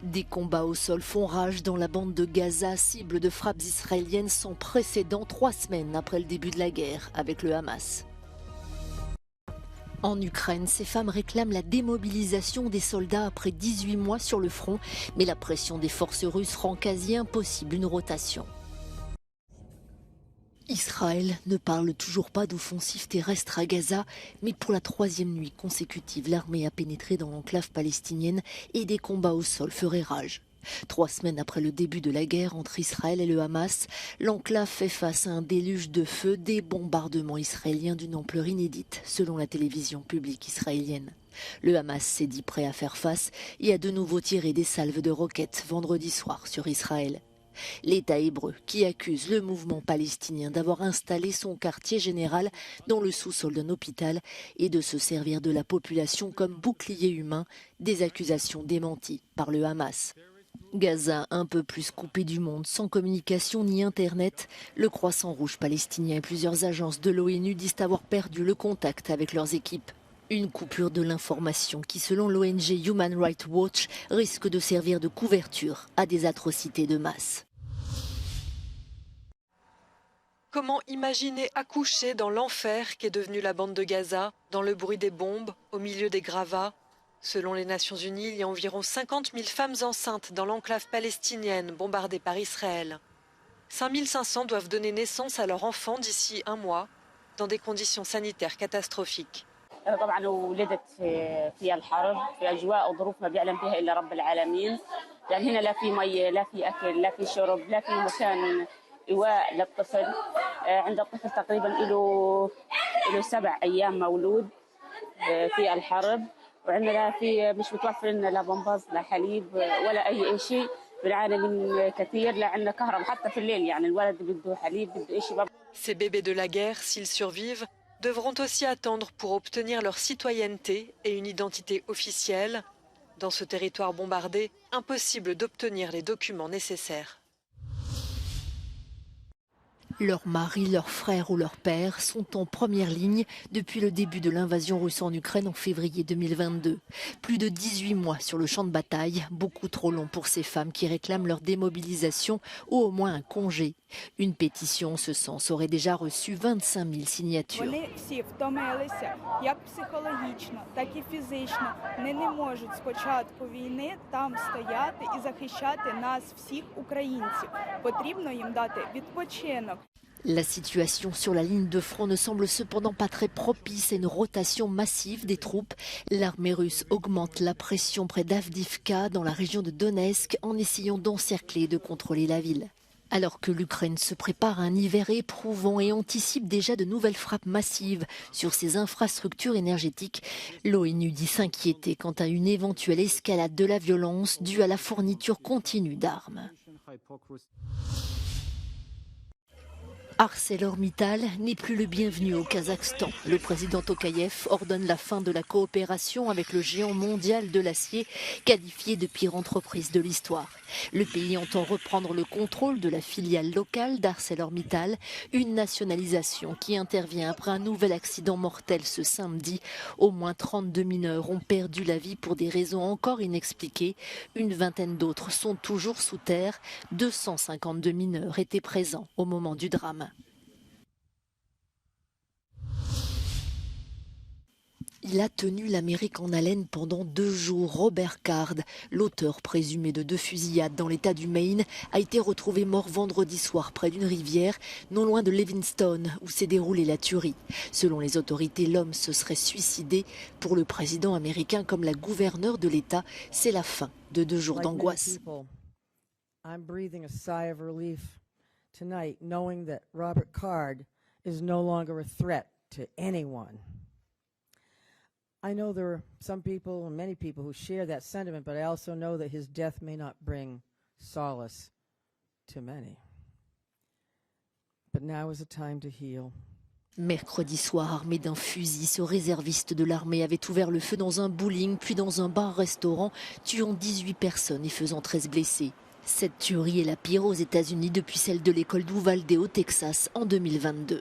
Des combats au sol font rage dans la bande de Gaza, cible de frappes israéliennes sans précédent 3 semaines après le début de la guerre avec le Hamas. En Ukraine, ces femmes réclament la démobilisation des soldats après 18 mois sur le front, mais la pression des forces russes rend quasi impossible une rotation. Israël ne parle toujours pas d'offensive terrestre à Gaza, mais pour la 3e nuit consécutive, l'armée a pénétré dans l'enclave palestinienne et des combats au sol feraient rage. 3 semaines après le début de la guerre entre Israël et le Hamas, l'enclave fait face à un déluge de feu, des bombardements israéliens d'une ampleur inédite, selon la télévision publique israélienne. Le Hamas s'est dit prêt à faire face et a de nouveau tiré des salves de roquettes vendredi soir sur Israël. L'État hébreu qui accuse le mouvement palestinien d'avoir installé son quartier général dans le sous-sol d'un hôpital et de se servir de la population comme bouclier humain, des accusations démenties par le Hamas. Gaza, un peu plus coupé du monde, sans communication ni internet, le Croissant Rouge palestinien et plusieurs agences de l'ONU disent avoir perdu le contact avec leurs équipes. Une coupure de l'information qui, selon l'ONG Human Rights Watch, risque de servir de couverture à des atrocités de masse. Comment imaginer accoucher dans l'enfer qu'est devenu la bande de Gaza, dans le bruit des bombes, au milieu des gravats? Selon les Nations Unies, il y a environ 50 000 femmes enceintes dans l'enclave palestinienne bombardée par Israël. 5 500 doivent donner naissance à leur enfant d'ici 1 mois, dans des conditions sanitaires catastrophiques. طبعا ولدت في الحرب في اجواء وظروف ما بيعلم فيها الا رب العالمين يعني هنا لا في مي لا في اكل لا في شرب لا في مكان ايواء للطفل عند الطفل تقريبا له 7 ايام مولود في الحرب وعندنا في مش متوفر لنا لا بمبز لا حليب ولا اي شيء بنعاني من كثير لا عندنا كهرباء حتى في الليل يعني الولد بده حليب بده شيء. Ces bébés de la guerre, s'ils survivent, devront aussi attendre pour obtenir leur citoyenneté et une identité officielle. Dans ce territoire bombardé, impossible d'obtenir les documents nécessaires. Leurs maris, leurs frères ou leurs pères sont en première ligne depuis le début de l'invasion russe en Ukraine en février 2022. Plus de 18 mois sur le champ de bataille, beaucoup trop long pour ces femmes qui réclament leur démobilisation ou au moins un congé. Une pétition en ce sens aurait déjà reçu 25 000 signatures. Вони всі втомилися, як психологічно, так і фізично. Вони не можуть з початку війни там стояти і захищати нас всіх українців. Потрібно їм дати відпочинок. La situation sur la ligne de front ne semble cependant pas très propice à une rotation massive des troupes. L'armée russe augmente la pression près d'Avdiivka, dans la région de Donetsk, en essayant d'encercler et de contrôler la ville. Alors que l'Ukraine se prépare à un hiver éprouvant et anticipe déjà de nouvelles frappes massives sur ses infrastructures énergétiques, l'ONU dit s'inquiéter quant à une éventuelle escalade de la violence due à la fourniture continue d'armes. ArcelorMittal n'est plus le bienvenu au Kazakhstan. Le président Tokayev ordonne la fin de la coopération avec le géant mondial de l'acier, qualifié de pire entreprise de l'histoire. Le pays entend reprendre le contrôle de la filiale locale d'ArcelorMittal, une nationalisation qui intervient après un nouvel accident mortel ce samedi. Au moins 32 mineurs ont perdu la vie pour des raisons encore inexpliquées. Une vingtaine d'autres sont toujours sous terre. 252 mineurs étaient présents au moment du drame. Il a tenu l'Amérique en haleine pendant 2 jours. Robert Card, l'auteur présumé de 2 fusillades dans l'État du Maine, a été retrouvé mort vendredi soir près d'une rivière, non loin de Livingston, où s'est déroulée la tuerie. Selon les autorités, l'homme se serait suicidé. Pour le président américain comme la gouverneure de l'État, c'est la fin de 2 jours d'angoisse. I'm breathing a sigh of relief tonight, knowing that Robert Card is no longer a threat to anyone. I know there are some people, many people, who share that sentiment, but I also know that his death may not bring solace to many. But now is a time to heal. Mercredi soir, armé d'un fusil, ce réserviste de l'armée avait ouvert le feu dans un bowling, puis dans un bar-restaurant, tuant 18 personnes et faisant 13 blessés. Cette tuerie est la pire aux États-Unis depuis celle de l'école d'Uvalde au Texas en 2022.